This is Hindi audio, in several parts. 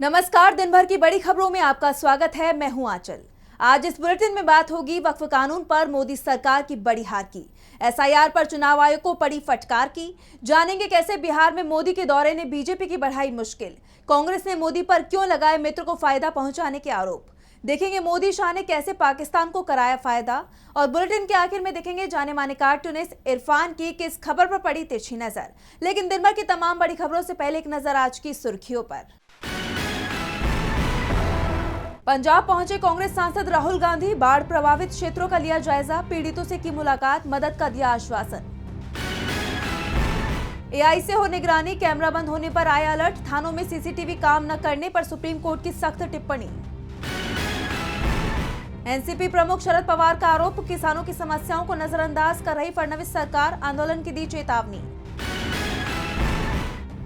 नमस्कार, दिन भर की बड़ी खबरों में आपका स्वागत है। मैं हूं आंचल। आज इस बुलेटिन में बात होगी वक्फ कानून पर मोदी सरकार की बड़ी हार की, एसआईआर पर चुनाव आयोग को पड़ी फटकार की, जानेंगे कैसे बिहार में मोदी के दौरे ने बीजेपी की बढ़ाई मुश्किल, कांग्रेस ने मोदी पर क्यों लगाए मित्र को फायदा पहुंचाने के आरोप, देखेंगे मोदी शाह ने कैसे पाकिस्तान को कराया फायदा, और बुलेटिन के आखिर में देखेंगे जाने माने कार्टूनिस्ट इरफान की किस खबर पर पड़ी तिरछी नजर। लेकिन दिन भर की तमाम बड़ी खबरों से पहले एक नजर आज की सुर्खियों पर। पंजाब पहुंचे कांग्रेस सांसद राहुल गांधी, बाढ़ प्रभावित क्षेत्रों का लिया जायजा, पीड़ितों से की मुलाकात, मदद का दिया आश्वासन। एआई से हो निगरानी, कैमरा बंद होने पर आया अलर्ट, थानों में सीसीटीवी काम न करने पर सुप्रीम कोर्ट की सख्त टिप्पणी। एनसीपी प्रमुख शरद पवार का आरोप, किसानों की समस्याओं को नजरअंदाज कर रही फडणवीस सरकार, आंदोलन की दी चेतावनी।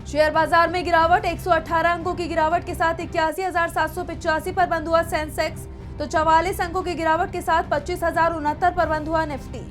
शेयर बाजार में गिरावट, 118 अंकों की गिरावट के साथ 81,785 पर बंद हुआ सेंसेक्स, तो 44 अंकों की गिरावट के साथ 25,069 पर बंद हुआ निफ्टी।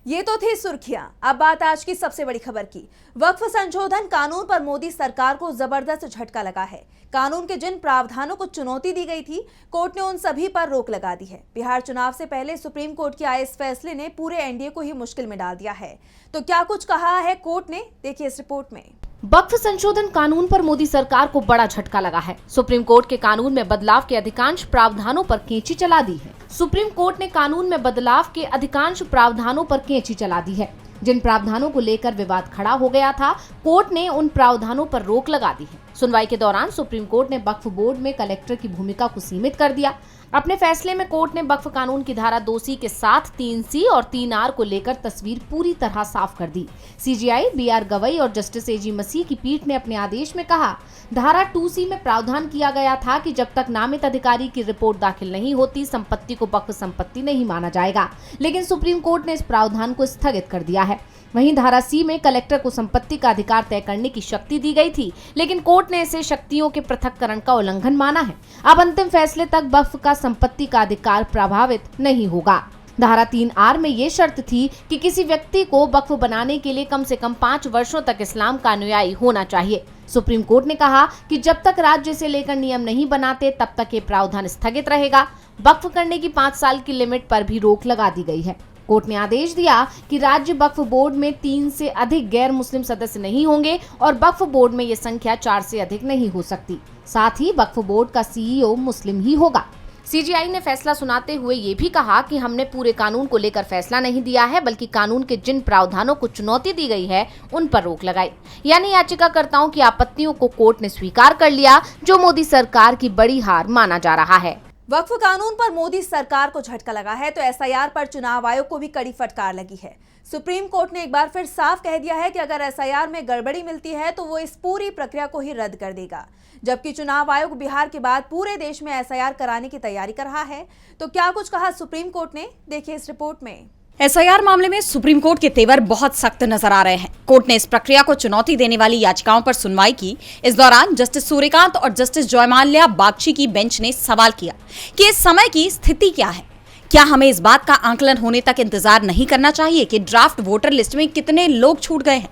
ये तो थी सुर्खियां। अब बात आज की सबसे बड़ी खबर की। वक्फ संशोधन कानून पर मोदी सरकार को जबरदस्त झटका लगा है। कानून के जिन प्रावधानों को चुनौती दी गई थी, कोर्ट ने उन सभी पर रोक लगा दी है। बिहार चुनाव से पहले सुप्रीम कोर्ट के आए इस फैसले ने पूरे एनडीए को ही मुश्किल में डाल दिया है। तो क्या कुछ कहा है कोर्ट ने, देखिए इस रिपोर्ट में। वक्फ संशोधन कानून पर मोदी सरकार को बड़ा झटका लगा है। सुप्रीम कोर्ट के कानून में बदलाव के अधिकांश प्रावधानों पर कैंची चला दी है। सुप्रीम कोर्ट ने कानून में बदलाव के अधिकांश प्रावधानों पर कैंची चला दी है। जिन प्रावधानों को लेकर विवाद खड़ा हो गया था, कोर्ट ने उन प्रावधानों पर रोक लगा दी है। सुनवाई के दौरान सुप्रीम कोर्ट ने वक्फ बोर्ड में कलेक्टर की भूमिका को सीमित कर दिया। अपने फैसले में कोर्ट ने वक्फ कानून की धारा 2C के साथ 3C और 3R को लेकर तस्वीर पूरी तरह साफ कर दी। सीजेआई BR गवई और जस्टिस AG मसीह की पीठ ने अपने आदेश में कहा, धारा 2C में प्रावधान किया गया था कि जब तक नामित अधिकारी की रिपोर्ट दाखिल नहीं होती, संपत्ति को वक्फ संपत्ति नहीं माना जाएगा। लेकिन सुप्रीम कोर्ट ने इस प्रावधान को स्थगित कर दिया है। वहीं धारा C में कलेक्टर को संपत्ति का अधिकार तय करने की शक्ति दी गई थी, लेकिन कोर्ट ने इसे शक्तियों के पृथक्करण का उल्लंघन माना है। अब अंतिम फैसले तक वक्फ का संपत्ति का अधिकार प्रभावित नहीं होगा। धारा 3R में ये शर्त थी कि किसी व्यक्ति को वक्फ बनाने के लिए कम से कम 5 वर्षों तक इस्लाम का अनुयायी होना चाहिए। सुप्रीम कोर्ट ने कहा कि जब तक राज्य से लेकर नियम नहीं बनाते, तब तक ये प्रावधान स्थगित रहेगा। वक्फ करने की 5 साल की लिमिट पर भी रोक लगा दी गई है। कोर्ट ने आदेश दिया कि राज्य वक्फ बोर्ड में 3 से अधिक गैर मुस्लिम सदस्य नहीं होंगे और वक्फ बोर्ड में ये संख्या 4 से अधिक नहीं हो सकती। साथ ही वक्फ बोर्ड का CEO मुस्लिम ही होगा। सीजीआई ने फैसला सुनाते हुए ये भी कहा कि हमने पूरे कानून को लेकर फैसला नहीं दिया है, बल्कि कानून के जिन प्रावधानों को चुनौती दी गई है उन पर रोक लगाई। यानी याचिकाकर्ताओं की आपत्तियों को कोर्ट ने स्वीकार कर लिया, जो मोदी सरकार की बड़ी हार माना जा रहा है। वक्फ कानून पर मोदी सरकार को झटका लगा है, तो एसआईआर पर चुनाव आयोग को भी कड़ी फटकार लगी है। सुप्रीम कोर्ट ने एक बार फिर साफ कह दिया है कि अगर एसआईआर में गड़बड़ी मिलती है तो वो इस पूरी प्रक्रिया को ही रद्द कर देगा। जबकि चुनाव आयोग बिहार के बाद पूरे देश में एसआईआर कराने की तैयारी कर रहा है। तो क्या कुछ कहा सुप्रीम कोर्ट ने, देखिए इस रिपोर्ट में। एसआईआर मामले में सुप्रीम कोर्ट के तेवर बहुत सख्त नजर आ रहे हैं। कोर्ट ने इस प्रक्रिया को चुनौती देने वाली याचिकाओं पर सुनवाई की। इस दौरान जस्टिस सूर्यकांत और जस्टिस जयमाल्या बागची की बेंच ने सवाल किया कि इस समय की स्थिति क्या है। क्या हमें इस बात का आंकलन होने तक इंतजार नहीं करना चाहिए कि ड्राफ्ट वोटर लिस्ट में कितने लोग छूट गए हैं?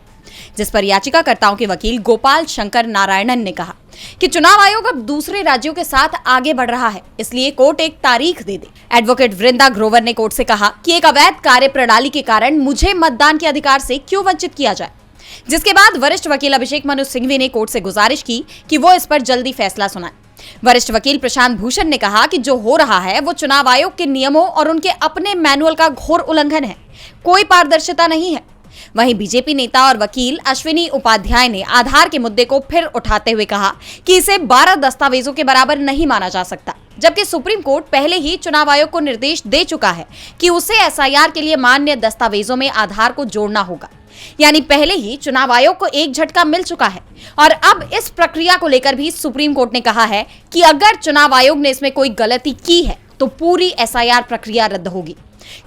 जिस पर याचिकाकर्ताओं के वकील गोपाल शंकर नारायणन ने कहा कि चुनाव आयोग अब दूसरे राज्यों के साथ आगे बढ़ रहा है, इसलिए कोर्ट एक तारीख दे दे। एडवोकेट वृंदा ग्रोवर ने कोर्ट से कहा कि एक अवैध कार्य प्रणाली के कारण मुझे मतदान के अधिकार से क्यों वंचित किया जाए। जिसके बाद वरिष्ठ वकील अभिषेक मनु सिंघवी ने कोर्ट से गुजारिश की कि वो इस पर जल्दी फैसला सुनाए। वरिष्ठ वकील प्रशांत भूषण ने कहा कि जो हो रहा है वो चुनाव आयोग के नियमों और उनके अपने मैनुअल का घोर उल्लंघन है, कोई पारदर्शिता नहीं है। वहीं बीजेपी नेता और वकील अश्विनी उपाध्याय ने आधार के मुद्दे को फिर उठाते हुए कहा कि इसे 12 दस्तावेजों के बराबर नहीं माना जा सकता, जबकि सुप्रीम कोर्ट पहले ही चुनाव आयोग को निर्देश दे चुका है कि उसे एसआईआर के लिए मान्य दस्तावेजों में आधार को जोड़ना होगा। यानी पहले ही चुनाव आयोग को एक झटका मिल चुका है और अब इस प्रक्रिया को लेकर भी सुप्रीम कोर्ट ने कहा है कि अगर चुनाव आयोग ने इसमें कोई गलती की है तो पूरी एसआईआर प्रक्रिया रद्द होगी।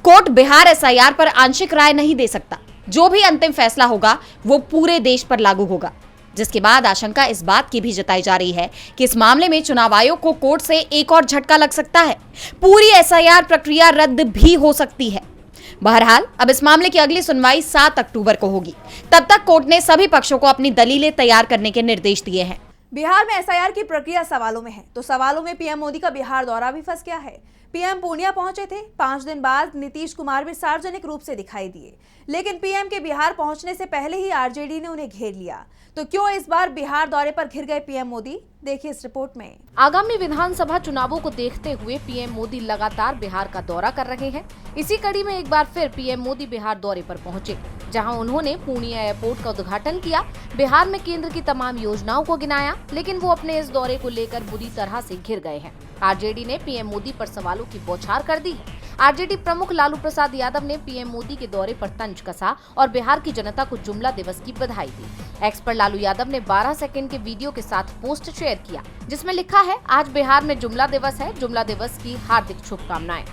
कोर्ट बिहार एसआईआर पर आंशिक राय नहीं दे सकता। जो भी अंतिम फैसला होगा वो पूरे देश पर लागू होगा। जिसके बाद आशंका इस बात की भी जताई जा रही है कि इस मामले में चुनाव आयोग को कोर्ट से एक और झटका लग सकता है, पूरी एसआईआर प्रक्रिया रद्द भी हो सकती है। बहरहाल अब इस मामले की अगली सुनवाई 7 अक्टूबर को होगी। तब तक कोर्ट ने सभी पक्षों को अपनी दलीलें तैयार करने के निर्देश दिए हैं। बिहार में एसआईआर की प्रक्रिया सवालों में है, तो सवालों में पीएम मोदी का बिहार दौरा भी फंस गया है। पीएम पूर्णिया पहुंचे थे। 5 दिन बाद नीतीश कुमार भी सार्वजनिक रूप से दिखाई दिए, लेकिन पीएम के बिहार पहुंचने से पहले ही आरजेडी ने उन्हें घेर लिया। तो क्यों इस बार बिहार दौरे पर घिर गए पीएम मोदी, देखिए इस रिपोर्ट में। आगामी विधानसभा चुनावों को देखते हुए पीएम मोदी लगातार बिहार का दौरा कर रहे हैं। इसी कड़ी में एक बार फिर पीएम मोदी बिहार दौरे पर पहुंचे, जहां उन्होंने पूर्णिया एयरपोर्ट का उद्घाटन किया, बिहार में केंद्र की तमाम योजनाओं को गिनाया, लेकिन वो अपने इस दौरे को लेकर बुरी तरह से घिर गए हैं। आरजेडी ने पीएम मोदी पर सवालों की बौछार कर दी है। आरजेडी प्रमुख लालू प्रसाद यादव ने पीएम मोदी के दौरे पर तंज कसा और बिहार की जनता को जुमला दिवस की बधाई दी। एक्स पर लालू यादव ने 12 सेकंड के वीडियो के साथ पोस्ट शेयर किया, जिसमें लिखा है, आज बिहार में जुमला दिवस है, जुमला दिवस की हार्दिक शुभकामनाएं।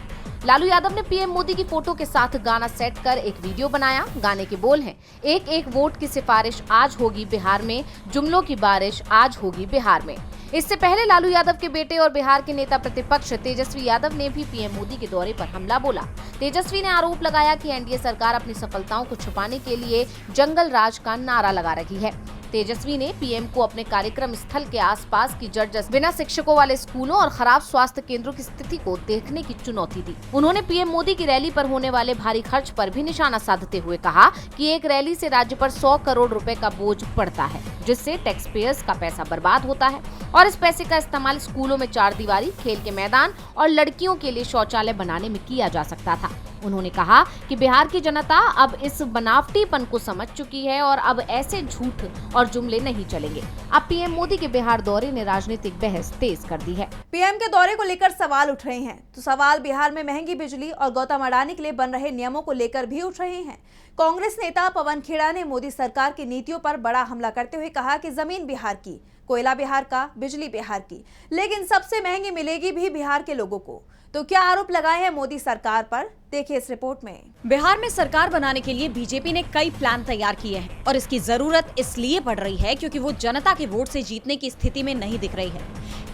लालू यादव ने पीएम मोदी की फोटो के साथ गाना सेट कर एक वीडियो बनाया। गाने के बोल हैं, एक एक वोट की सिफारिश आज होगी बिहार में, जुमलों की बारिश आज होगी बिहार में। इससे पहले लालू यादव के बेटे और बिहार के नेता प्रतिपक्ष तेजस्वी यादव ने भी पीएम मोदी के दौरे पर हमला बोला। तेजस्वी ने आरोप लगाया कि एनडीए सरकार अपनी सफलताओं को छुपाने के लिए जंगल राज का नारा लगा रही है। तेजस्वी ने पीएम को अपने कार्यक्रम स्थल के आसपास की जर्जर बिना शिक्षकों वाले स्कूलों और खराब स्वास्थ्य केंद्रों की स्थिति को देखने की चुनौती दी। उन्होंने पीएम मोदी की रैली पर होने वाले भारी खर्च पर भी निशाना साधते हुए कहा कि एक रैली से राज्य पर 100 करोड़ रुपए का बोझ पड़ता है, जिससे टैक्स पेयर्स का पैसा बर्बाद होता है और इस पैसे का इस्तेमाल स्कूलों में चारदीवारी, खेल के मैदान और लड़कियों के लिए शौचालय बनाने में किया जा सकता था। उन्होंने कहा कि बिहार की जनता अब इस बनावटीपन को समझ चुकी है और अब ऐसे झूठ और जुमले नहीं चलेंगे। अब पीएम मोदी के बिहार दौरे ने राजनीतिक बहस तेज कर दी है। पीएम के दौरे को लेकर सवाल उठ रहे हैं, तो सवाल बिहार में महंगी बिजली और गौतम अडानी के लिए बन रहे नियमों को लेकर भी उठ रहे हैं। कांग्रेस नेता पवन खेड़ा ने मोदी सरकार की नीतियों पर बड़ा हमला करते हुए कहा कि जमीन बिहार की, कोयला बिहार का, बिजली बिहार की, लेकिन सबसे महंगी मिलेगी भी बिहार के लोगों को। तो क्या आरोप लगाए हैं मोदी सरकार पर, देखिए इस रिपोर्ट में। बिहार में सरकार बनाने के लिए बीजेपी ने कई प्लान तैयार किए हैं और इसकी जरूरत इसलिए पड़ रही है क्योंकि वो जनता के वोट से जीतने की स्थिति में नहीं दिख रही है।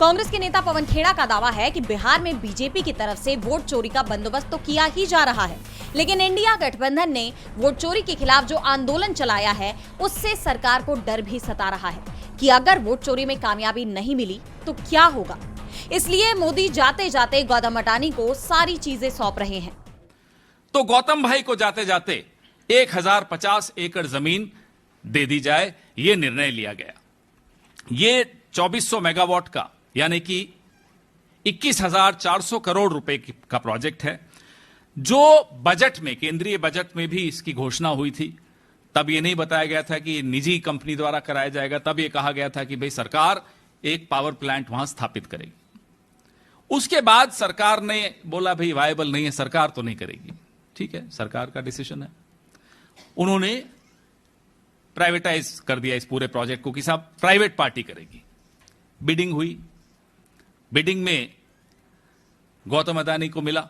कांग्रेस के नेता पवन खेड़ा का दावा है कि बिहार में बीजेपी की तरफ से वोट चोरी का बंदोबस्त तो किया ही जा रहा है, लेकिन इंडिया गठबंधन ने वोट चोरी के खिलाफ जो आंदोलन चलाया है उससे सरकार को डर भी सता रहा है कि अगर वोट चोरी में कामयाबी नहीं मिली तो क्या होगा। इसलिए मोदी जाते जाते गौतम अडानी को सारी चीजें सौंप रहे हैं। तो गौतम भाई को जाते जाते 1050 एकड़ जमीन दे दी जाए, यह निर्णय लिया गया। ये 2400 मेगावाट का यानी कि 21,400 करोड़ रुपए का प्रोजेक्ट है, जो बजट में, केंद्रीय बजट में भी इसकी घोषणा हुई थी। तब यह नहीं बताया गया था कि निजी कंपनी द्वारा कराया जाएगा, तब यह कहा गया था कि भाई सरकार एक पावर प्लांट वहां स्थापित करेगी। उसके बाद सरकार ने बोला भाई वायबल नहीं है, सरकार तो नहीं करेगी। ठीक है, सरकार का डिसीजन है। उन्होंने प्राइवेटाइज कर दिया इस पूरे प्रोजेक्ट को कि साहब प्राइवेट पार्टी करेगी। बिडिंग हुई, बिडिंग में गौतम अडानी को मिला।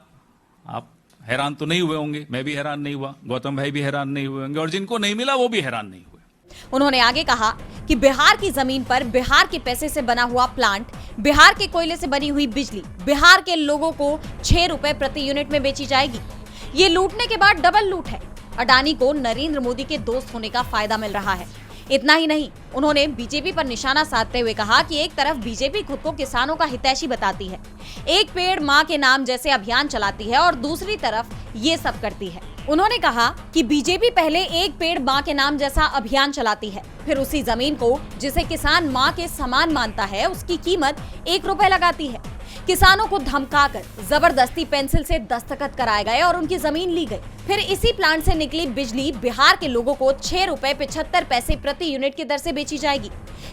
आप हैरान तो नहीं हुए होंगे, मैं भी हैरान नहीं हुआ, गौतम भाई भी हैरान नहीं हुए होंगे, और जिनको नहीं मिला वो भी हैरान नहीं हुए। उन्होंने आगे कहा कि बिहार की जमीन पर बिहार के पैसे से बना हुआ प्लांट, बिहार के कोयले से बनी हुई बिजली बिहार के लोगों को 6 रुपए प्रति यूनिट में बेची जाएगी। ये लूटने के बाद डबल लूट है। अडानी को नरेंद्र मोदी के दोस्त होने का फायदा मिल रहा है। इतना ही नहीं, उन्होंने बीजेपी पर निशाना साधते हुए कहा कि एक तरफ बीजेपी खुद को किसानों का हितैषी बताती है, एक पेड़ मां के नाम जैसे अभियान चलाती है और दूसरी तरफ ये सब करती है। उन्होंने कहा कि बीजेपी पहले एक पेड़ मां के नाम जैसा अभियान चलाती है, फिर उसी जमीन को जिसे किसान मां के समान मानता है उसकी कीमत 1 रुपए लगाती है। किसानों को धमकाकर जबरदस्ती पेंसिल से दस्तखत कराए गए और उनकी जमीन ली गई। फिर इसी प्लांट से निकली बिजली बिहार के लोगों को 6 रुपए 75 पैसे प्रति यूनिट की दर से बेची जाएगी,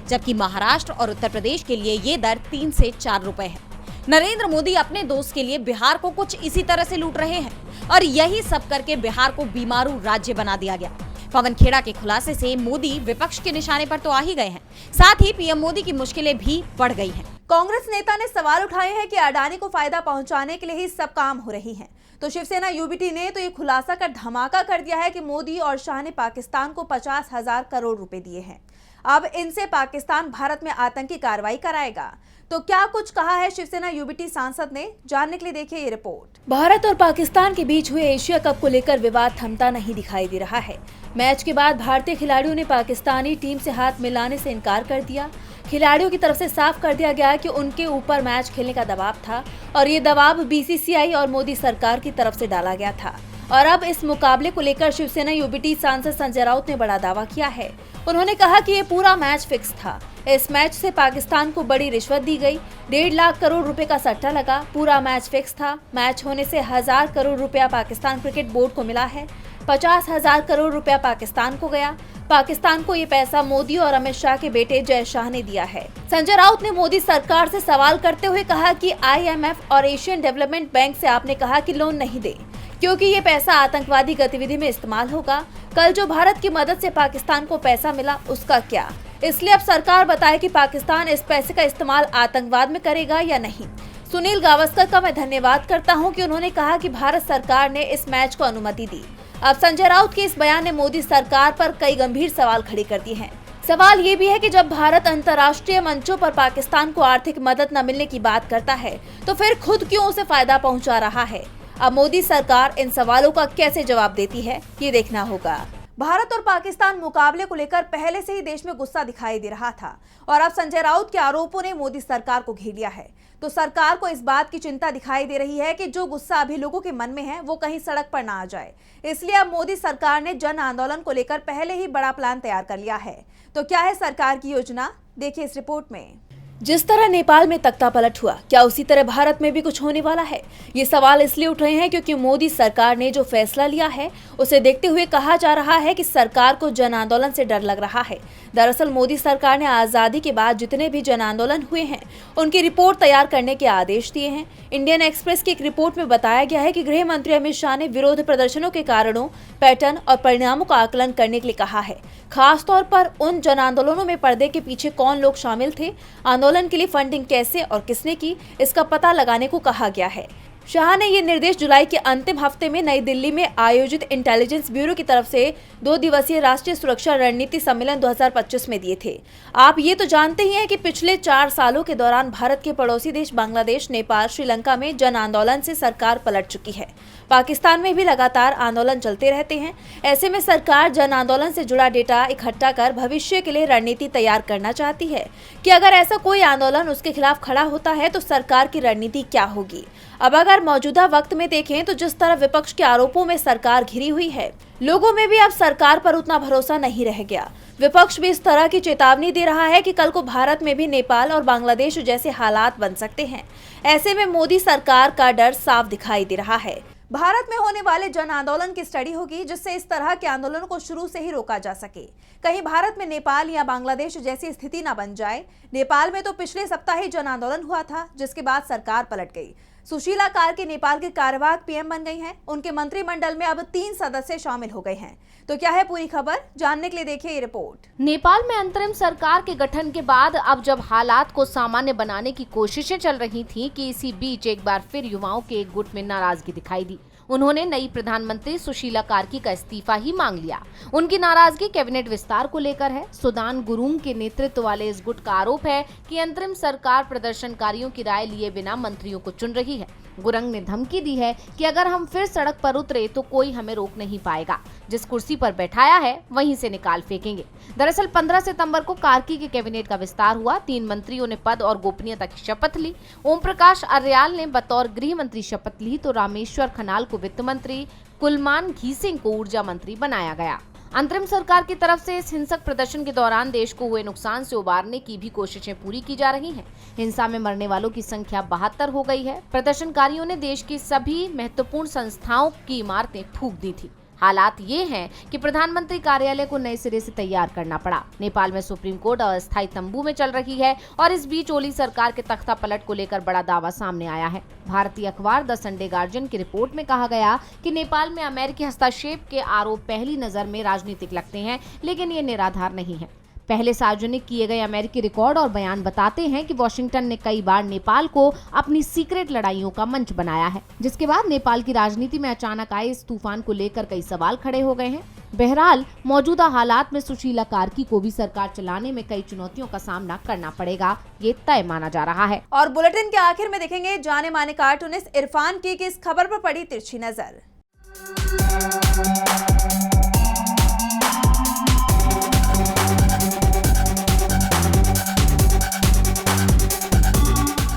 जबकि महाराष्ट्र और उत्तर प्रदेश के लिए ये दर 3 से 4 रुपए है। नरेंद्र मोदी अपने दोस्त के लिए बिहार को कुछ इसी तरह से लूट रहे हैं और यही सब करके बिहार को बीमारू राज्य बना दिया गया। पवन खेड़ा के खुलासे से मोदी विपक्ष के निशाने पर तो आ ही गए हैं, साथ ही पीएम मोदी की मुश्किलें भी बढ़ गई हैं। कांग्रेस नेता ने सवाल उठाए हैं कि अडानी को फायदा पहुंचाने के लिए ही सब काम हो रही है। तो शिवसेना यूबीटी ने तो ये खुलासा कर धमाका कर दिया है कि मोदी और शाह ने पाकिस्तान को 50,000 करोड़ रुपए दिए हैं। अब इनसे पाकिस्तान भारत में आतंकी कार्रवाई कराएगा। तो क्या कुछ कहा है शिवसेना यूबीटी सांसद ने, जानने के लिए देखिए ये रिपोर्ट। भारत और पाकिस्तान के बीच हुए एशिया कप को लेकर विवाद थमता नहीं दिखाई दे रहा है। मैच के बाद भारतीय खिलाड़ियों ने पाकिस्तानी टीम से हाथ मिलाने से इनकार कर दिया। खिलाड़ियों की तरफ से साफ कर दिया गया कि उनके ऊपर मैच खेलने का दबाव था और ये दबाव बीसीसीआई और मोदी सरकार की तरफ से डाला गया था। और अब इस मुकाबले को लेकर शिवसेना यूबीटी सांसद संजय राउत ने बड़ा दावा किया है। उन्होंने कहा कि ये पूरा मैच फिक्स था। इस मैच से पाकिस्तान को बड़ी रिश्वत दी गई। 1.5 लाख करोड़ रुपए का सट्टा लगा। पूरा मैच फिक्स था। मैच होने से 1000 करोड़ रुपया पाकिस्तान क्रिकेट बोर्ड को मिला है। 50,000 करोड़ रुपया पाकिस्तान को गया। पाकिस्तान को ये पैसा मोदी और अमित शाह के बेटे जय शाह ने दिया है। संजय राउत ने मोदी सरकार से सवाल करते हुए कहा कि IMF और एशियन डेवलपमेंट बैंक से आपने कहा कि लोन नहीं दे, क्योंकि ये पैसा आतंकवादी गतिविधि में इस्तेमाल होगा। कल जो भारत की मदद से पाकिस्तान को पैसा मिला उसका क्या? इसलिए अब सरकार बताए कि पाकिस्तान इस पैसे का इस्तेमाल आतंकवाद में करेगा या नहीं। सुनील गावस्कर का मैं धन्यवाद करता हूं कि उन्होंने कहा कि भारत सरकार ने इस मैच को अनुमति दी। अब संजय राउत के इस बयान ने मोदी सरकार पर कई गंभीर सवाल खड़े कर दिए हैं। सवाल ये भी है कि जब भारत अंतर्राष्ट्रीय मंचों पर पाकिस्तान को आर्थिक मदद न मिलने की बात करता है तो फिर खुद क्यों उसे फायदा पहुंचा रहा है? अब मोदी सरकार इन सवालों का कैसे जवाब देती है, ये देखना होगा। भारत और पाकिस्तान मुकाबले को लेकर पहले से ही देश में गुस्सा दिखाई दे रहा था और अब संजय राउत के आरोपों ने मोदी सरकार को घेर लिया है। तो सरकार को इस बात की चिंता दिखाई दे रही है कि जो गुस्सा अभी लोगों के मन में है वो कहीं सड़क पर ना आ जाए। इसलिए अब मोदी सरकार ने जन आंदोलन को लेकर पहले ही बड़ा प्लान तैयार कर लिया है। तो क्या है सरकार की योजना, देखिए इस रिपोर्ट में। जिस तरह नेपाल में तख्ता पलट हुआ, क्या उसी तरह भारत में भी कुछ होने वाला है? ये सवाल इसलिए उठ रहे हैं क्योंकि मोदी सरकार ने जो फैसला लिया है उसे देखते हुए कहा जा रहा है कि सरकार को जन आंदोलन से डर लग रहा है। दरअसल मोदी सरकार ने आजादी के बाद जितने भी जन आंदोलन हुए हैं उनकी रिपोर्ट तैयार करने के आदेश दिए हैं। इंडियन एक्सप्रेस की एक रिपोर्ट में बताया गया है कि गृह मंत्री अमित शाह ने विरोध प्रदर्शनों के कारणों, पैटर्न और परिणामों का आकलन करने के लिए कहा है। खास तौर पर उन जन आंदोलनों में पर्दे के पीछे कौन लोग शामिल थे, आंदोलन के लिए फंडिंग कैसे और किसने की, इसका पता लगाने को कहा गया है। शाह ने ये निर्देश जुलाई के अंतिम हफ्ते में नई दिल्ली में आयोजित इंटेलिजेंस ब्यूरो की तरफ से 2 दिवसीय राष्ट्रीय सुरक्षा रणनीति सम्मेलन 2025 में दिए थे। आप ये तो जानते ही हैं कि पिछले 4 सालों के दौरान भारत के पड़ोसी देश बांग्लादेश, नेपाल, श्रीलंका में जन आंदोलन से सरकार पलट चुकी है। पाकिस्तान में भी लगातार आंदोलन चलते रहते हैं। ऐसे में सरकार जन आंदोलन से जुड़ा डेटा इकट्ठा कर भविष्य के लिए रणनीति तैयार करना चाहती है कि अगर ऐसा कोई आंदोलन उसके खिलाफ खड़ा होता है तो सरकार की रणनीति क्या होगी। अब अगर मौजूदा वक्त में देखें तो जिस तरह विपक्ष के आरोपों में सरकार घिरी हुई है, लोगों में भी अब सरकार पर उतना भरोसा नहीं रह गया। विपक्ष भी इस तरह की चेतावनी दे रहा है कि कल को भारत में भी नेपाल और बांग्लादेश जैसे हालात बन सकते हैं। ऐसे में मोदी सरकार का डर साफ दिखाई दे रहा है। भारत में होने वाले जन आंदोलन की स्टडी होगी जिससे इस तरह के आंदोलनों को शुरू से ही रोका जा सके। कहीं भारत में नेपाल या बांग्लादेश जैसी स्थिति न बन जाए। नेपाल में तो पिछले सप्ताह ही जन आंदोलन हुआ था जिसके बाद सरकार पलट गई। सुशीला कार्की नेपाल के कार्यवाहक पीएम बन गई हैं। उनके मंत्रिमंडल में अब 3 सदस्य शामिल हो गए हैं। तो क्या है पूरी खबर, जानने के लिए देखिए ये रिपोर्ट। नेपाल में अंतरिम सरकार के गठन के बाद अब जब हालात को सामान्य बनाने की कोशिशें चल रही थीं कि इसी बीच एक बार फिर युवाओं के एक गुट में नाराजगी दिखाई दी। उन्होंने नई प्रधानमंत्री सुशीला कार्की का इस्तीफा ही मांग लिया। उनकी नाराजगी कैबिनेट विस्तार को लेकर है। सुदान गुरुंग के नेतृत्व वाले इस गुट का आरोप है कि अंतरिम सरकार प्रदर्शनकारियों की राय लिए बिना मंत्रियों को चुन रही है। गुरुंग ने धमकी दी है कि अगर हम फिर सड़क पर उतरे तो कोई हमें रोक नहीं पाएगा। जिस कुर्सी पर बैठाया है वहीं से निकाल फेंकेंगे। दरअसल 15 सितंबर को कार्की के कैबिनेट का विस्तार हुआ। 3 मंत्रियों ने पद और गोपनीयता की शपथ ली। ओम प्रकाश अर्याल ने बतौर गृह मंत्री शपथ ली तो रामेश्वर खनाल को वित्त मंत्री, कुलमान घीसिंग को ऊर्जा मंत्री बनाया गया। अंतरिम सरकार की तरफ से इस हिंसक प्रदर्शन के दौरान देश को हुए नुकसान से उबारने की भी कोशिशें पूरी की जा रही हैं। हिंसा में मरने वालों की संख्या 72 हो गई है। प्रदर्शनकारियों ने देश की सभी महत्वपूर्ण संस्थाओं की इमारतें फूंक दी थी। हालात ये हैं कि प्रधानमंत्री कार्यालय को नए सिरे से तैयार करना पड़ा। नेपाल में सुप्रीम कोर्ट अस्थायी तंबू में चल रही है और इस बीच ओली सरकार के तख्ता पलट को लेकर बड़ा दावा सामने आया है। भारतीय अखबार द संडे गार्जियन की रिपोर्ट में कहा गया कि नेपाल में अमेरिकी हस्तक्षेप के आरोप पहली नजर में राजनीतिक लगते हैं, लेकिन ये निराधार नहीं है। पहले सार्वजनिक किए गए अमेरिकी रिकॉर्ड और बयान बताते हैं कि वॉशिंगटन ने कई बार नेपाल को अपनी सीक्रेट लड़ाइयों का मंच बनाया है, जिसके बाद नेपाल की राजनीति में अचानक आए इस तूफान को लेकर कई सवाल खड़े हो गए हैं। बहरहाल मौजूदा हालात में सुशीला कार्की को भी सरकार चलाने में कई चुनौतियों का सामना करना पड़ेगा, ये तय माना जा रहा है। और बुलेटिन के आखिर में देखेंगे जाने माने कार्टूनिस्ट इरफान की इस खबर पर पड़ी तिरछी नजर।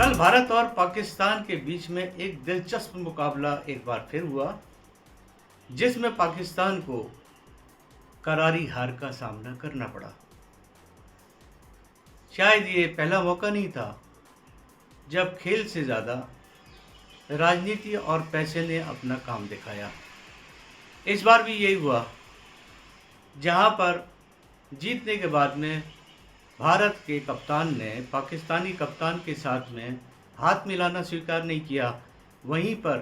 कल भारत और पाकिस्तान के बीच में एक दिलचस्प मुकाबला एक बार फिर हुआ, जिसमें पाकिस्तान को करारी हार का सामना करना पड़ा। शायद ये पहला मौका नहीं था जब खेल से ज़्यादा राजनीति और पैसे ने अपना काम दिखाया। इस बार भी यही हुआ, जहां पर जीतने के बाद में भारत के कप्तान ने पाकिस्तानी कप्तान के साथ में हाथ मिलाना स्वीकार नहीं किया। वहीं पर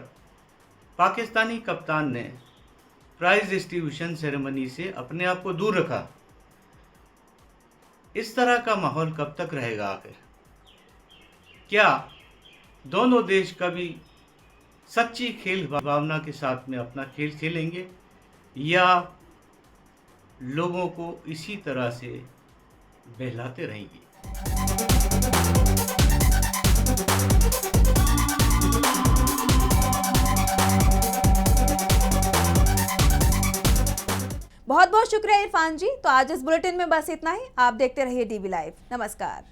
पाकिस्तानी कप्तान ने प्राइज डिस्ट्रीब्यूशन सेरेमनी से अपने आप को दूर रखा। इस तरह का माहौल कब तक रहेगा आखिर? क्या दोनों देश कभी सच्ची खेल भावना के साथ में अपना खेल खेलेंगे, या लोगों को इसी तरह से बहलाते रहेंगे? बहुत बहुत शुक्रिया इरफान जी। तो आज इस बुलेटिन में बस इतना ही। आप देखते रहिए डीवी लाइव। नमस्कार।